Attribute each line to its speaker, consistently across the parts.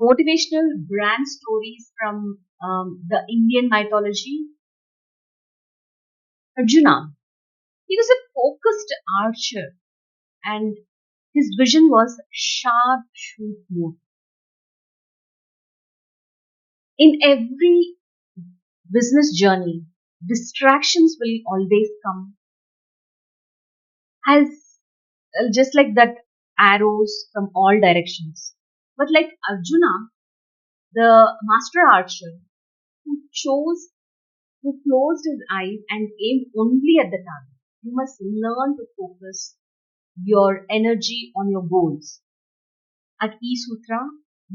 Speaker 1: motivational brand stories from the Indian mythology. Arjuna, he was a focused archer and his vision was sharp shoot move. In every business journey, distractions will always come as just like that arrows from all directions. But like Arjuna, the master archer who chose, who closed his eyes and aimed only at the target. You must learn to focus your energy on your goals. At eSutra,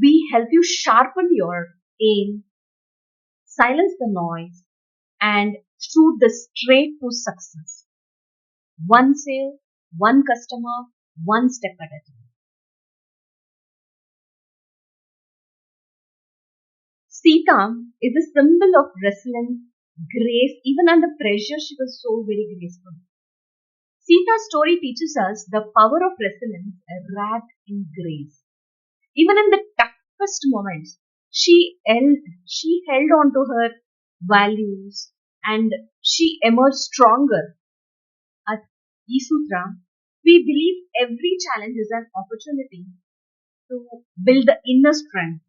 Speaker 1: we help you sharpen your aim, silence the noise, and shoot the straight to success. One sale, one customer, one step at a time. Sita is a symbol of resilience, grace. Even under pressure, she was so very graceful. Sita's story teaches us the power of resilience wrapped in grace. Even in the toughest moments, she held on to her values and she emerged stronger. At eSutra, we believe every challenge is an opportunity to build the inner strength.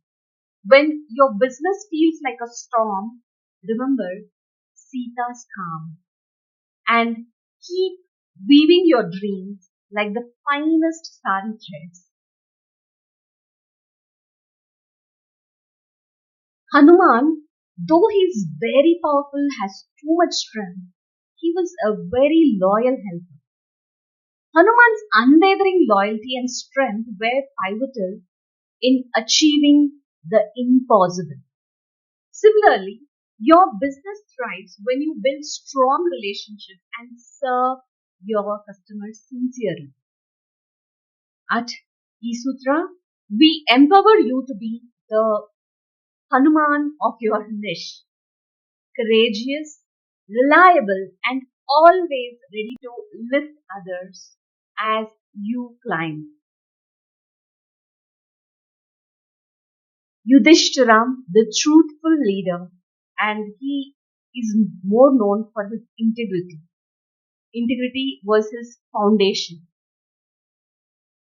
Speaker 1: When your business feels like a storm, remember Sita's calm and keep weaving your dreams like the finest sari threads. Hanuman, though he is very powerful, has too much strength, he was a very loyal helper. Hanuman's unwavering loyalty and strength were pivotal in achieving the impossible. Similarly, your business thrives when you build strong relationships and serve your customers sincerely. At eSutra, we empower you to be the Hanuman of your niche, courageous, reliable, and always ready to lift others as you climb. Yudhishthira, the truthful leader, and he is more known for his integrity. Integrity was his foundation.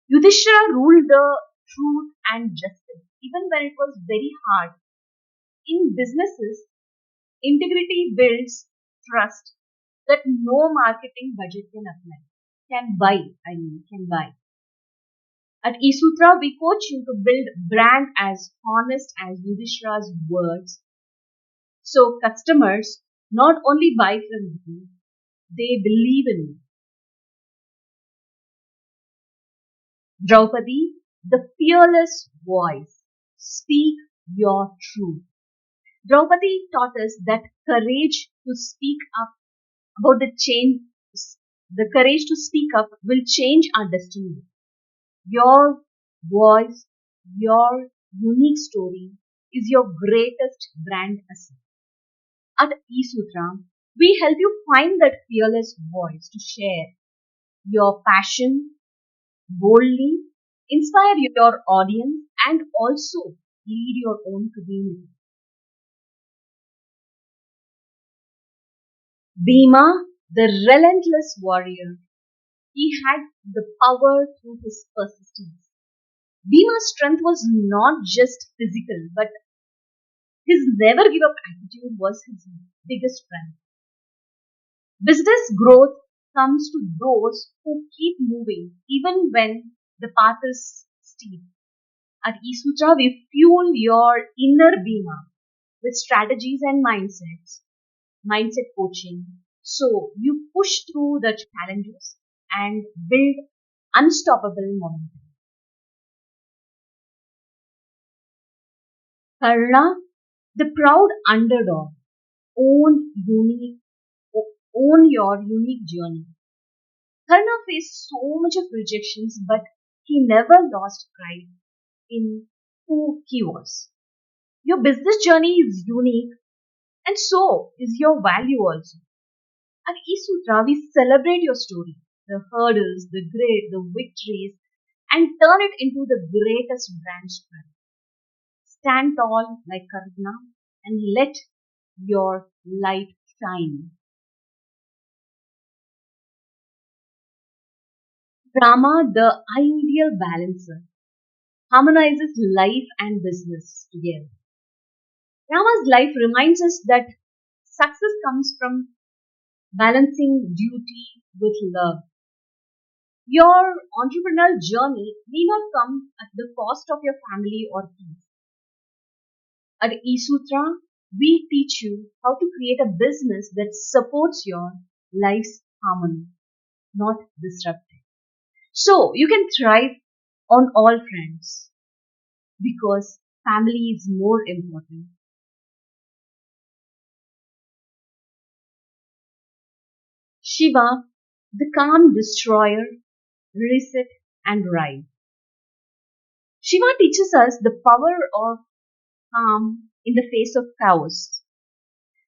Speaker 1: Yudhishthira ruled the truth and justice, even when it was very hard. In businesses, integrity builds trust that no marketing budget can apply, can buy. At eSutra, we coach you to build brand as honest as Yudhishthira's words. So customers not only buy from you, they believe in you. Draupadi, the fearless voice, speak your truth. Draupadi taught us that courage to speak up about the courage to speak up will change our destiny. Your voice, your unique story is your greatest brand asset. At eSutra, we help you find that fearless voice to share your passion boldly, inspire your audience, and also lead your own community. Bhima, the relentless warrior, he had the power through his persistence. Bhima's strength was not just physical, but his never give up attitude was his biggest strength. Business growth comes to those who keep moving even when the path is steep. At eSutra, we fuel your inner Bhima with strategies and mindset coaching. So you push through the challenges and build unstoppable momentum. Karna, the proud underdog, own unique, own your unique journey. Karna faced so much of rejections, but he never lost pride in who he was. Your business journey is unique, and so is your value also. At eSutra, we celebrate your story, the hurdles, the victories, and turn it into the greatest brand strength. stand tall like Karna and let your light shine. Rama, the ideal balancer, harmonizes life and business together. Rama's life reminds us that success comes from balancing duty with love. Your entrepreneurial journey may not come at the cost of your family or peace. At eSutra, we teach you how to create a business that supports your life's harmony, not disrupt it. So you can thrive on all fronts because family is more important. Shiva, the calm destroyer, reset and rise. Shiva teaches us the power of calm in the face of chaos.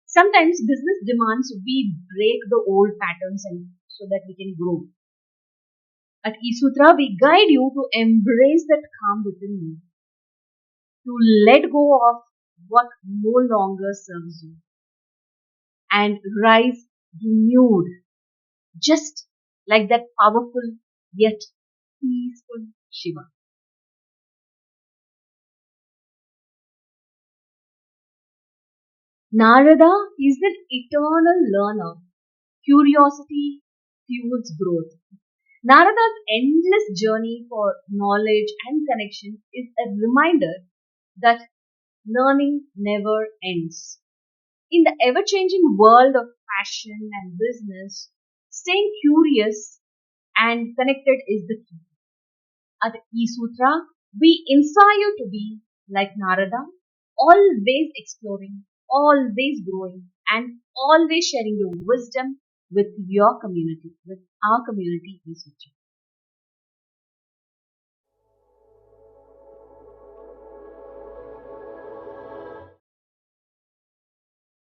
Speaker 1: Sometimes business demands we break the old patterns and so that we can grow. At eSutra, we guide you to embrace that calm within you, to let go of what no longer serves you, and rise renewed, just like that powerful yet peaceful Shiva. Narada is an eternal learner. Curiosity fuels growth. Narada's endless journey for knowledge and connection is a reminder that learning never ends. In the ever changing world of fashion and business, staying curious and connected is the key. At eSutra, we inspire you to be like Narada, always exploring, always growing, and always sharing your wisdom with your community, with our community eSutra.